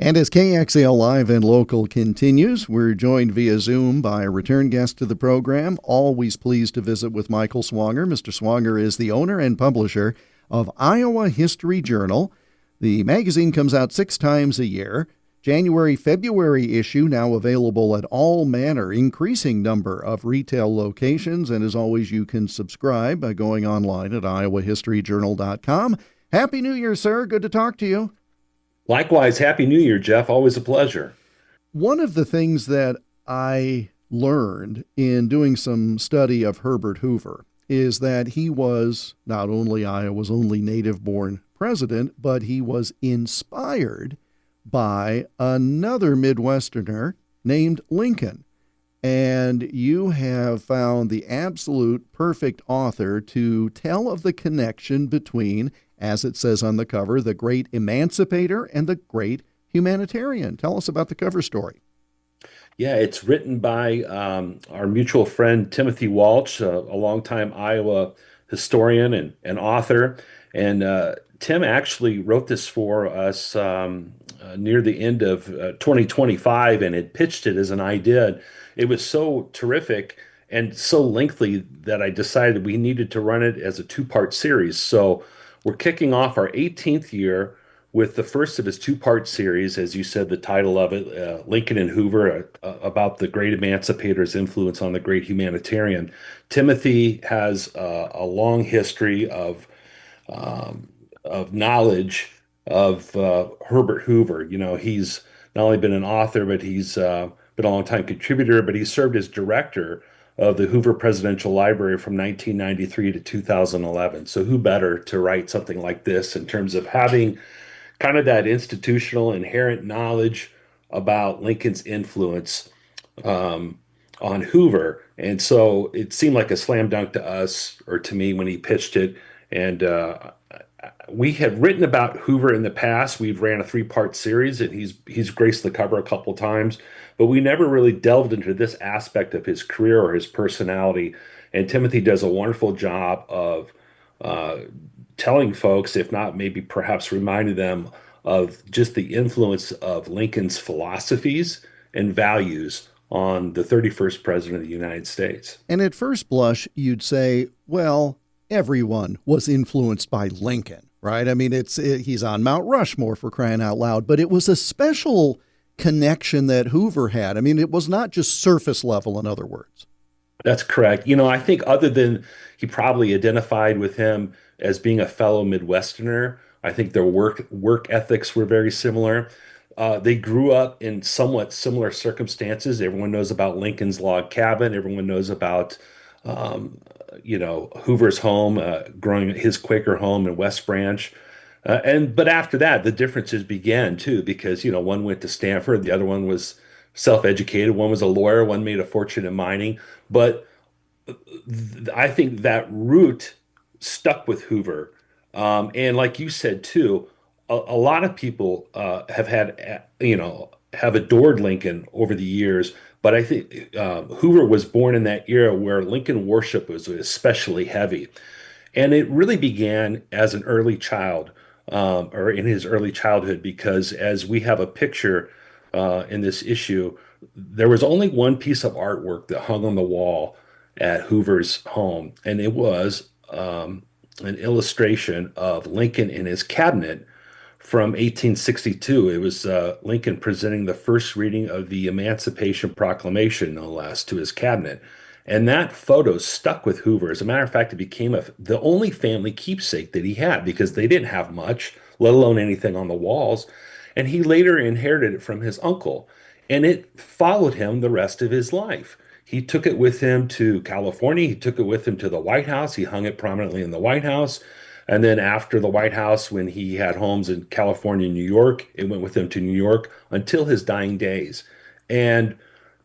And as KXEL Live and Local continues, we're joined via Zoom by a return guest to the program. Always pleased to visit with Michael Swanger. Mr. Swanger is the owner and publisher of Iowa History Journal. The magazine comes out 6 times a year. January, February issue now available at all manner, increasing number of retail locations. And as always, you can subscribe by going online at iowahistoryjournal.com. Happy New Year, sir. Good to talk to you. Likewise, Happy New Year, Jeff. Always a pleasure. One of the things that I learned in doing some study of Herbert Hoover is that he was not only Iowa's only native-born president, but he was inspired by another Midwesterner named Lincoln. And you have found the absolute perfect author to tell of the connection between, as it says on the cover, the great emancipator and the great humanitarian. Tell us about the cover story. Yeah, it's written by our mutual friend Timothy Walsh, a longtime Iowa historian and author. And Tim actually wrote this for us near the end of 2025 and had pitched it as an idea. It was so terrific and so lengthy that I decided we needed to run it as a 2-part series. So we're kicking off our 18th year with the first of his 2-part series, as you said, the title of it, Lincoln and Hoover, about the great emancipator's influence on the great humanitarian. Timothy has a long history of knowledge of Herbert Hoover. You know, he's not only been an author, but he's been a long-time contributor, but he served as director of the Hoover Presidential Library from 1993 to 2011. So who better to write something like this in terms of having kind of that institutional inherent knowledge about Lincoln's influence on Hoover. And so it seemed like a slam dunk to us, or to me, when he pitched it. And we had written about Hoover in the past. We've ran a 3-part series, and he's graced the cover a couple times, but we never really delved into this aspect of his career or his personality. And Timothy does a wonderful job of telling folks, if not maybe perhaps reminding them of just the influence of Lincoln's philosophies and values on the 31st president of the United States. And at first blush, you'd say, well, everyone was influenced by Lincoln, right? I mean, he's on Mount Rushmore, for crying out loud, but it was a special connection that Hoover had. I mean, it was not just surface level, in other words. That's correct. You know, I think other than he probably identified with him as being a fellow Midwesterner, I think their work ethics were very similar. They grew up in somewhat similar circumstances. Everyone knows about Lincoln's log cabin. Everyone knows about Hoover's home, growing his Quaker home in West Branch. But after that, the differences began too, because, one went to Stanford, the other one was self-educated, one was a lawyer, one made a fortune in mining. But I think that root stuck with Hoover. And like you said too, a lot of people have adored Lincoln over the years. But I think Hoover was born in that era where Lincoln worship was especially heavy. And it really began as an early child, or in his early childhood, because as we have a picture in this issue, there was only one piece of artwork that hung on the wall at Hoover's home, and it was an illustration of Lincoln in his cabinet from 1862. It was Lincoln presenting the first reading of the Emancipation Proclamation, no less, to his cabinet. And that photo stuck with Hoover. As a matter of fact, it became the only family keepsake that he had, because they didn't have much, let alone anything on the walls. And he later inherited it from his uncle. And it followed him the rest of his life. He took it with him to California. He took it with him to the White House. He hung it prominently in the White House. And then after the White House, when he had homes in California and New York, it went with him to New York until his dying days. And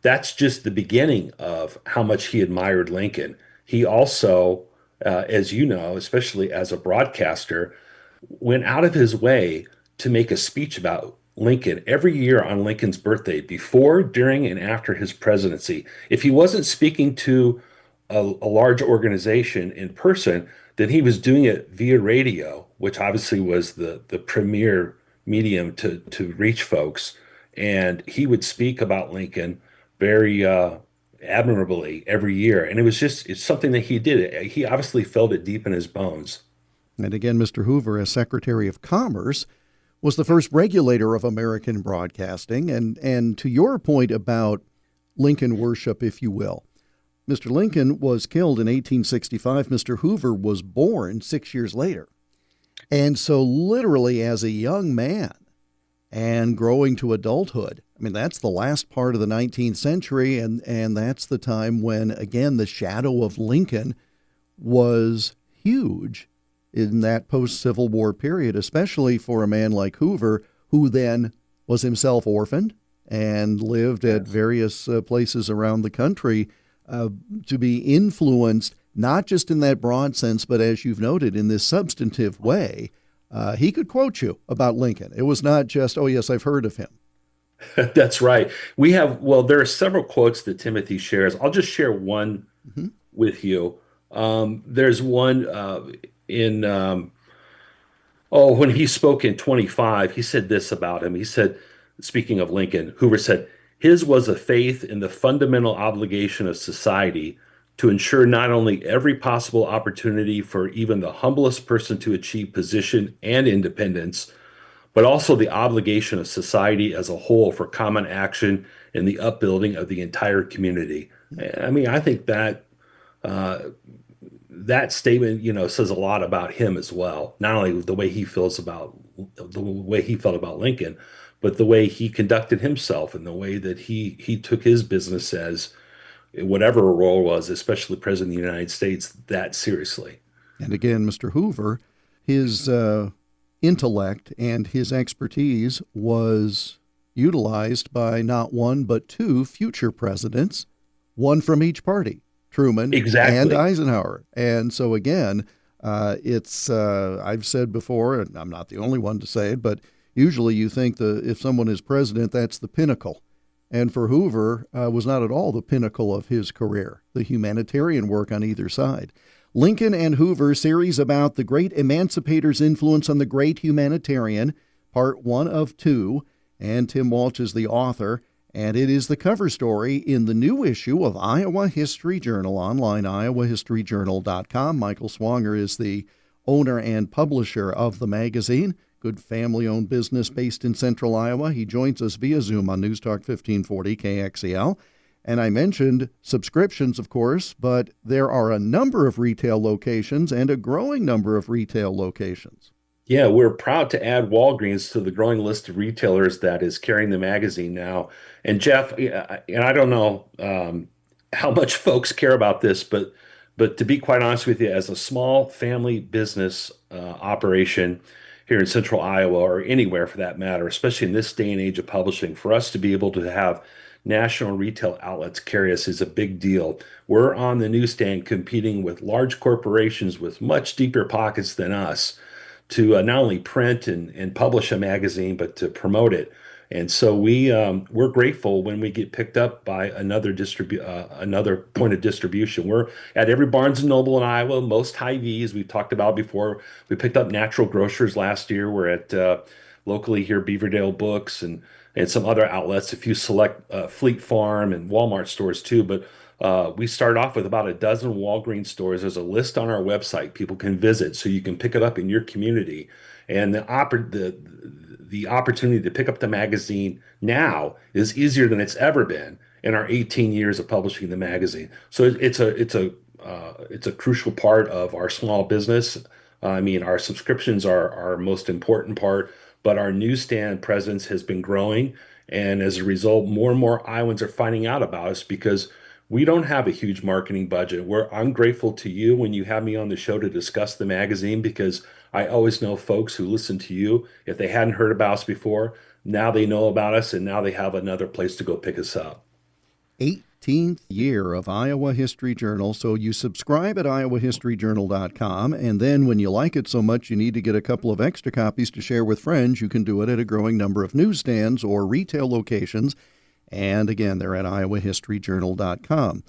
that's just the beginning of how much he admired Lincoln. He also, as you know, especially as a broadcaster, went out of his way to make a speech about Lincoln every year on Lincoln's birthday, before, during, and after his presidency. If he wasn't speaking to a large organization in person, then he was doing it via radio, which obviously was the premier medium to reach folks. And he would speak about Lincoln very admirably every year. And it's something that he did. He obviously felt it deep in his bones. And again, Mr. Hoover, as Secretary of Commerce, was the first regulator of American broadcasting. And to your point about Lincoln worship, if you will, Mr. Lincoln was killed in 1865. Mr. Hoover was born 6 years later. And so literally as a young man and growing to adulthood, I mean, that's the last part of the 19th century. And that's the time when, again, the shadow of Lincoln was huge in that post-Civil War period, especially for a man like Hoover, who then was himself orphaned and lived at various places around the country, to be influenced, not just in that broad sense, but as you've noted, in this substantive way. He could quote you about Lincoln. It was not just, oh, yes, I've heard of him. That's right. There are several quotes that Timothy shares. I'll just share one with you. There's one in when he spoke in 25, he said this about him. He said, speaking of Lincoln, Hoover said, his was a faith in the fundamental obligation of society to ensure not only every possible opportunity for even the humblest person to achieve position and independence, but also the obligation of society as a whole for common action in the upbuilding of the entire community. I mean, I think that statement, says a lot about him as well. Not only the way he felt about Lincoln, but the way he conducted himself and the way that he took his business as whatever a role was, especially President of the United States, that seriously. And again, Mr. Hoover, his intellect and his expertise was utilized by not one but two future presidents, one from each party, Truman and Eisenhower. And so again, I've said before, and I'm not the only one to say it, but usually you think if someone is president, that's the pinnacle. And for Hoover, was not at all the pinnacle of his career, the humanitarian work on either side. Lincoln and Hoover series about the great emancipator's influence on the great humanitarian, part 1 of 2, and Tim Walsh is the author, and it is the cover story in the new issue of Iowa History Journal, online, iowahistoryjournal.com. Michael Swanger is the owner and publisher of the magazine. Good family-owned business based in central Iowa. He joins us via Zoom on News Talk 1540 KXEL. And I mentioned subscriptions, of course, but there are a number of retail locations and a growing number of retail locations. Yeah, we're proud to add Walgreens to the growing list of retailers that is carrying the magazine now. And Jeff, and I don't know how much folks care about this, but to be quite honest with you, as a small family business operation here in central Iowa, or anywhere for that matter, especially in this day and age of publishing, for us to be able to have national retail outlets carry us is a big deal. We're on the newsstand competing with large corporations with much deeper pockets than us to not only print and publish a magazine, but to promote it. And so we're grateful when we get picked up by another point of distribution. We're at every Barnes and Noble in Iowa, most Hy-Vees we've talked about before. We picked up Natural Grocers last year. We're at locally here Beaverdale Books and some other outlets, a few select Fleet Farm and Walmart stores too. But we start off with about a dozen Walgreens stores. There's a list on our website people can visit, so you can pick it up in your community. And the opportunity to pick up the magazine now is easier than it's ever been in our 18 years of publishing the magazine. So it's a crucial part of our small business. I mean, our subscriptions are our most important part, but our newsstand presence has been growing. And as a result, more and more Iowans are finding out about us because we don't have a huge marketing budget. I'm grateful to you when you have me on the show to discuss the magazine, because I always know folks who listen to you, if they hadn't heard about us before, now they know about us and now they have another place to go pick us up. 18th year of Iowa History Journal. So you subscribe at iowahistoryjournal.com, and then when you like it so much you need to get a couple of extra copies to share with friends, you can do it at a growing number of newsstands or retail locations. And again, they're at iowahistoryjournal.com.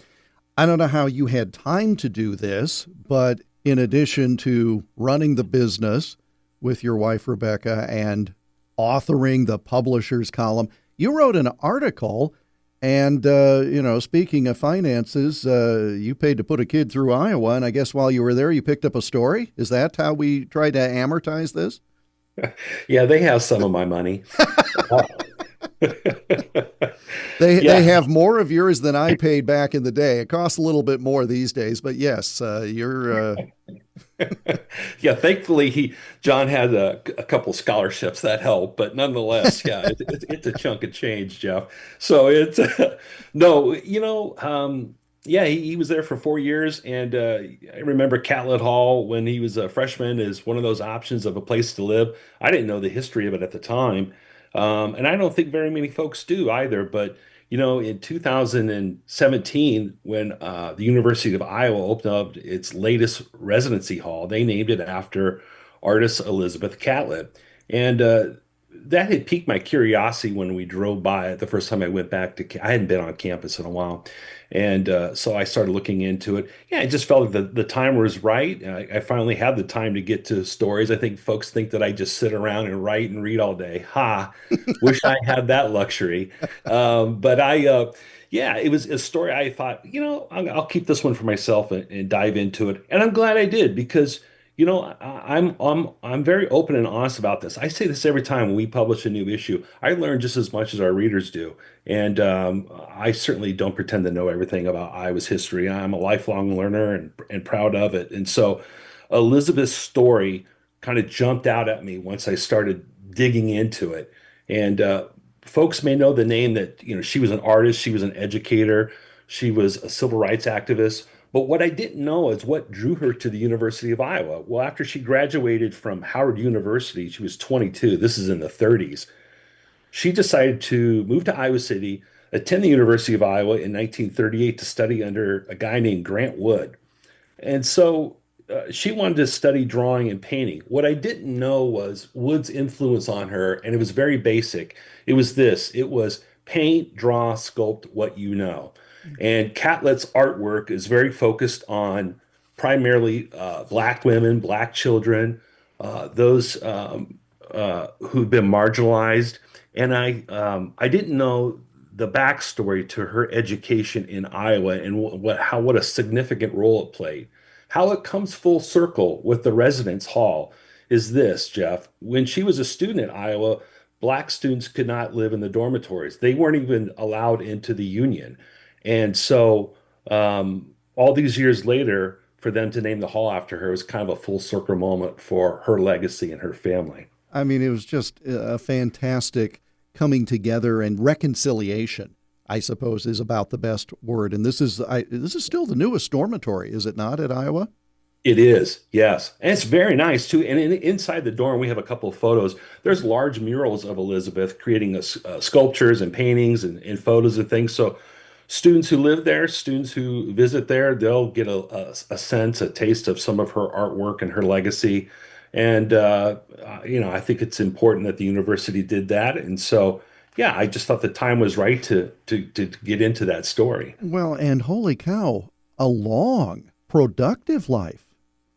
I don't know how you had time to do this, but in addition to running the business with your wife, Rebecca, and authoring the publisher's column. You wrote an article, and, speaking of finances, you paid to put a kid through Iowa, and I guess while you were there, you picked up a story. Is that how we try to amortize this? Yeah, they have some of my money. Uh, They yeah, have more of yours than I paid back in the day. It costs a little bit more these days, but yes, you're. yeah. Thankfully, John had a couple scholarships that helped, but nonetheless, yeah, it's a chunk of change, Jeff. So it's no, yeah, he was there for 4 years, and I remember Catlett Hall when he was a freshman is one of those options of a place to live. I didn't know the history of it at the time, and I don't think very many folks do either, but. In 2017, when the University of Iowa opened up its latest residency hall, they named it after artist Elizabeth Catlett. And that had piqued my curiosity when we drove by it the first time I went back I hadn't been on campus in a while. And so I started looking into it. Yeah, I just felt like the time was right. I finally had the time to get to stories. I think folks think that I just sit around and write and read all day. Ha, wish I had that luxury. But yeah, it was a story I thought, I'll keep this one for myself and dive into it. And I'm glad I did because, I'm very open and honest about this. I say this every time when we publish a new issue. I learn just as much as our readers do. And I certainly don't pretend to know everything about Iowa's history. I'm a lifelong learner and proud of it. And so Elizabeth's story kind of jumped out at me once I started digging into it. And folks may know the name that, she was an artist, she was an educator, she was a civil rights activist. But what I didn't know is what drew her to the University of Iowa. Well, after she graduated from Howard University, she was 22. This is in the 30s. She decided to move to Iowa City, attend the University of Iowa in 1938 to study under a guy named Grant Wood. And so she wanted to study drawing and painting. What I didn't know was Wood's influence on her, and it was very basic. It was paint, draw, sculpt what you know. And Catlett's artwork is very focused on primarily Black women, Black children, those who've been marginalized. And I didn't know the backstory to her education in Iowa and what a significant role it played. How it comes full circle with the residence hall is this, Jeff. When she was a student at Iowa, Black students could not live in the dormitories. They weren't even allowed into the union. And so all these years later, for them to name the hall after her was kind of a full circle moment for her legacy and her family. I mean, it was just a fantastic coming together and reconciliation, I suppose, is about the best word. And this is still the newest dormitory, is it not, at Iowa? It is, yes. And it's very nice too. And inside the dorm, we have a couple of photos. There's large murals of Elizabeth creating sculptures and paintings and photos and things. So students who live there, students who visit there, they'll get a sense, a taste of some of her artwork and her legacy. And, I think it's important that the university did that. And so, yeah, I just thought the time was right to get into that story. Well, and holy cow, a long, productive life.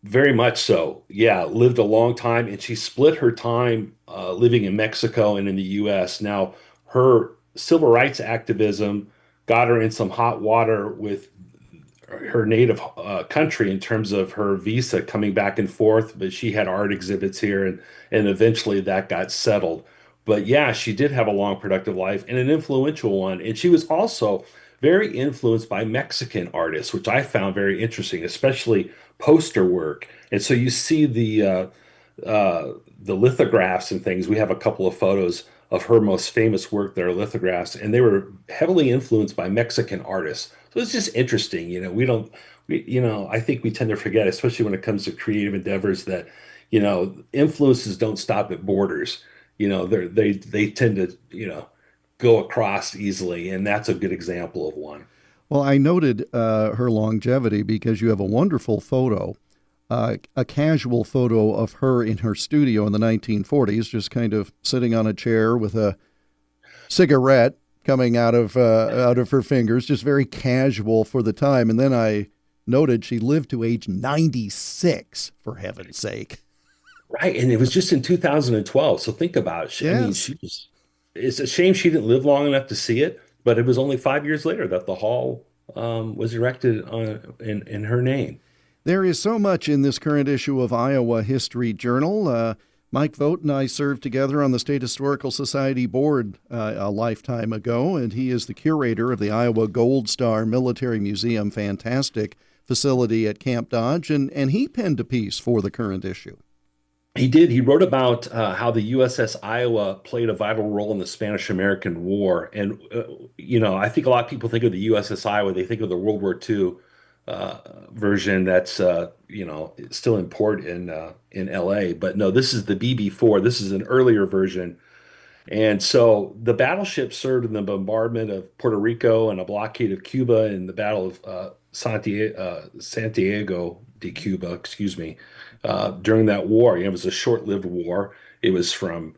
Very much so. Yeah, lived a long time, and she split her time living in Mexico and in the U.S. Now, her civil rights activism got her in some hot water with her native country in terms of her visa coming back and forth, but she had art exhibits here, and eventually that got settled. But yeah, she did have a long, productive life and an influential one. And she was also very influenced by Mexican artists, which I found very interesting, especially poster work. And so you see the lithographs and things. We have a couple of photos of her most famous work that are lithographs, and they were heavily influenced by Mexican artists. So it's just interesting. I think we tend to forget, especially when it comes to creative endeavors, that, influences don't stop at borders. They tend to, go across easily, and that's a good example of one. Well, I noted her longevity because you have a wonderful photo, a casual photo of her in her studio in the 1940s, just kind of sitting on a chair with a cigarette coming out of her fingers, just very casual for the time. And then I noted she lived to age 96, for heaven's sake. Right. And it was just in 2012. So think about it. I mean, Yes. it's a shame she didn't live long enough to see it, but it was only 5 years later that the hall was erected in her name. There is so much in this current issue of Iowa History Journal. Mike Vogt and I served together on the State Historical Society board a lifetime ago, and he is the curator of the Iowa Gold Star Military Museum, fantastic facility at Camp Dodge, and he penned a piece for the current issue. He did. He wrote about how the USS Iowa played a vital role in the Spanish-American War. And, I think a lot of people think of the USS Iowa, they think of the World War II version that's, still in port in LA. But no, this is the BB-4. This is an earlier version. And so the battleship served in the bombardment of Puerto Rico and a blockade of Cuba in the Battle of Santiago de Cuba, excuse me, during that war. It was a short-lived war. It was from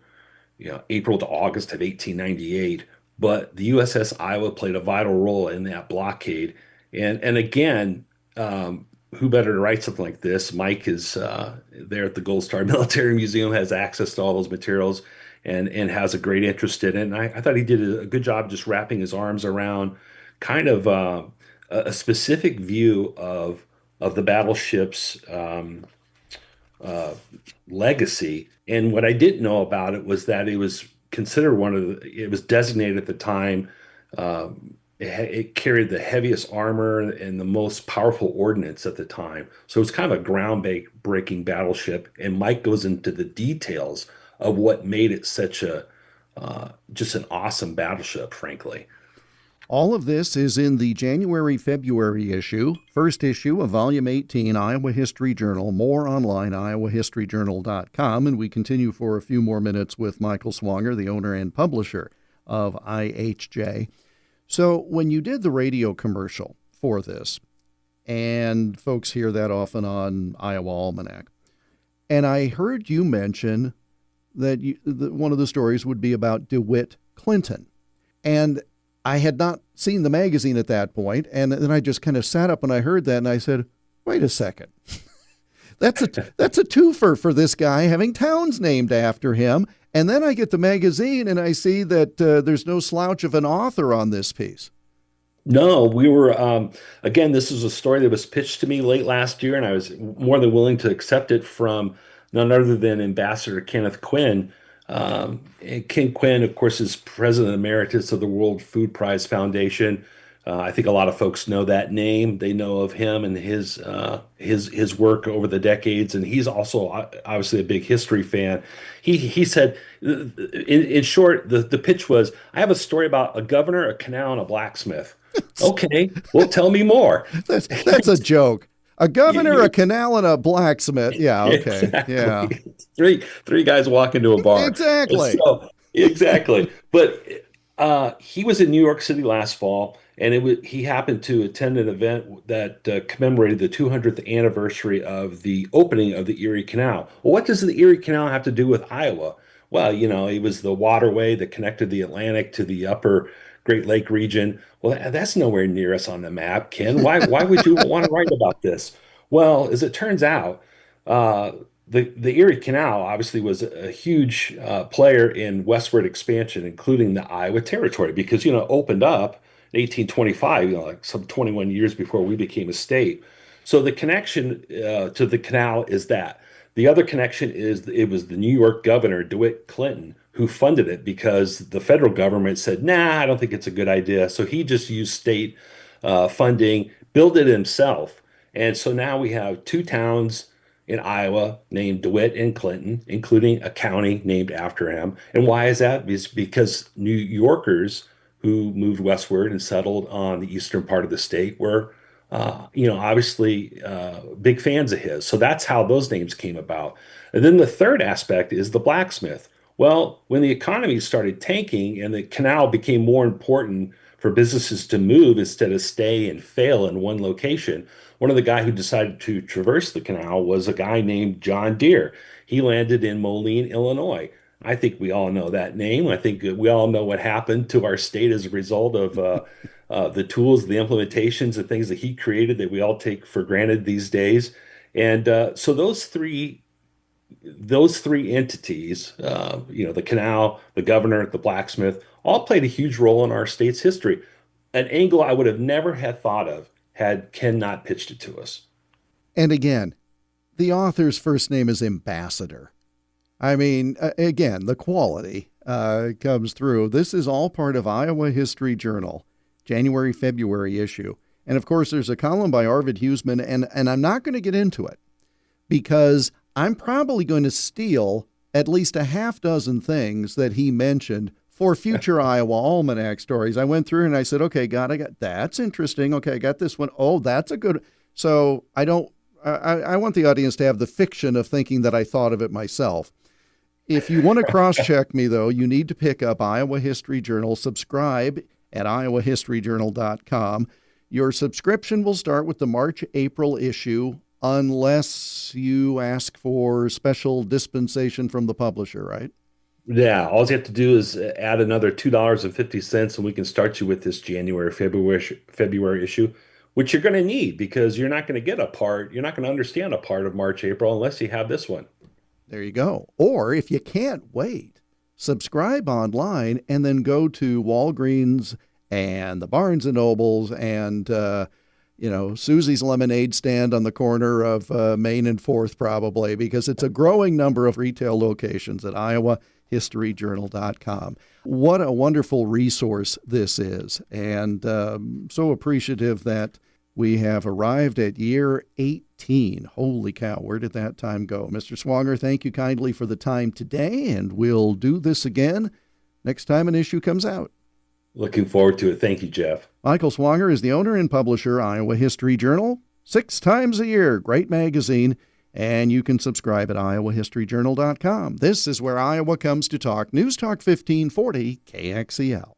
April to August of 1898. But the USS Iowa played a vital role in that blockade. And again, who better to write something like this? Mike is there at the Gold Star Military Museum, has access to all those materials, and has a great interest in it. And I thought he did a good job just wrapping his arms around kind of a specific view of the battleship's uh, legacy. And what I didn't know about it was that it was considered it was designated at the time. It carried the heaviest armor and the most powerful ordnance at the time. So it's kind of a ground-breaking battleship. And Mike goes into the details of what made it such just an awesome battleship, frankly. All of this is in the January February issue, first issue of Volume 18, Iowa History Journal. More online, iowahistoryjournal.com. And we continue for a few more minutes with Michael Swanger, the owner and publisher of IHJ. So, when you did the radio commercial for this, and folks hear that often on Iowa Almanac, and I heard you mention that one of the stories would be about DeWitt Clinton. And I had not seen the magazine at that point, and then I just kind of sat up when I heard that, and I said, "Wait a second, that's a twofer for this guy having towns named after him." And then I get the magazine, and I see that there's no slouch of an author on this piece. No, we were, again, this is a story that was pitched to me late last year, and I was more than willing to accept it from none other than Ambassador Kenneth Quinn. And Ken Quinn, of course, is President Emeritus of the World Food Prize Foundation. I think a lot of folks know that name. They know of him and his work over the decades, and he's also obviously a big history fan. He said, in short, the pitch was, I have a story about a governor, a canal, and a blacksmith. Okay, well, tell me more. That's a joke. A governor, a You- canal, and a blacksmith. Yeah, okay. Yeah. Exactly. Three guys walk into a bar. Exactly. So exactly. But he was in New York City last fall, and he happened to attend an event that commemorated the 200th anniversary of the opening of the Erie Canal. Well, what does the Erie Canal have to do with Iowa? Well, it was the waterway that connected the Atlantic to the upper Great Lake region. Well, that's nowhere near us on the map, Ken. Why would you want to write about this? Well, as it turns out, uh, the Erie Canal obviously was a huge player in westward expansion, including the Iowa Territory, because it opened up in 1825, like some 21 years before we became a state. So the connection to the canal is that. The other connection is it was the New York governor, DeWitt Clinton, who funded it because the federal government said, nah, I don't think it's a good idea. So he just used state funding, built it himself. And so now we have two towns in Iowa named DeWitt and Clinton, including a county named after him. And why is that? It's because New Yorkers who moved westward and settled on the eastern part of the state were, obviously big fans of his. So that's how those names came about. And then the third aspect is the blacksmith. Well, when the economy started tanking and the canal became more important for businesses to move instead of stay and fail in one location, one of the guys who decided to traverse the canal was a guy named John Deere. He landed in Moline, Illinois. I think we all know that name. I think that we all know what happened to our state as a result of the tools, the implementations, and things that he created that we all take for granted these days. And so those three those three entities, the canal, the governor, the blacksmith, all played a huge role in our state's history. An angle I would have never had thought of had Ken not pitched it to us. And again, the author's first name is Ambassador. I mean, again, the quality comes through. This is all part of Iowa History Journal, January, February issue. And of course, there's a column by Arvid Huseman, and I'm not going to get into it because I'm probably going to steal at least a half dozen things that he mentioned for future Iowa Almanac stories. I went through and I said, okay, I got that's interesting. Okay, I got this one. Oh, that's a good. So I want the audience to have the fiction of thinking that I thought of it myself. If you want to cross-check me, though, you need to pick up Iowa History Journal, subscribe at iowahistoryjournal.com. Your subscription will start with the March-April issue unless you ask for special dispensation from the publisher, right? Yeah, all you have to do is add another $2.50 and we can start you with this February issue, which you're going to need because you're not going to get you're not going to understand a part of March, April unless you have this one. There you go. Or if you can't wait, subscribe online and then go to Walgreens and the Barnes and Nobles and, Susie's Lemonade stand on the corner of Main and 4th probably, because it's a growing number of retail locations at iowahistoryjournal.com. What a wonderful resource this is. And so appreciative that we have arrived at year 18. Holy cow, where did that time go? Mr. Swanger, thank you kindly for the time today, and we'll do this again next time an issue comes out. Looking forward to it. Thank you, Jeff. Michael Swanger is the owner and publisher, Iowa History Journal, 6 times a year. Great magazine, and you can subscribe at iowahistoryjournal.com. This is where Iowa comes to talk. News Talk 1540, KXEL.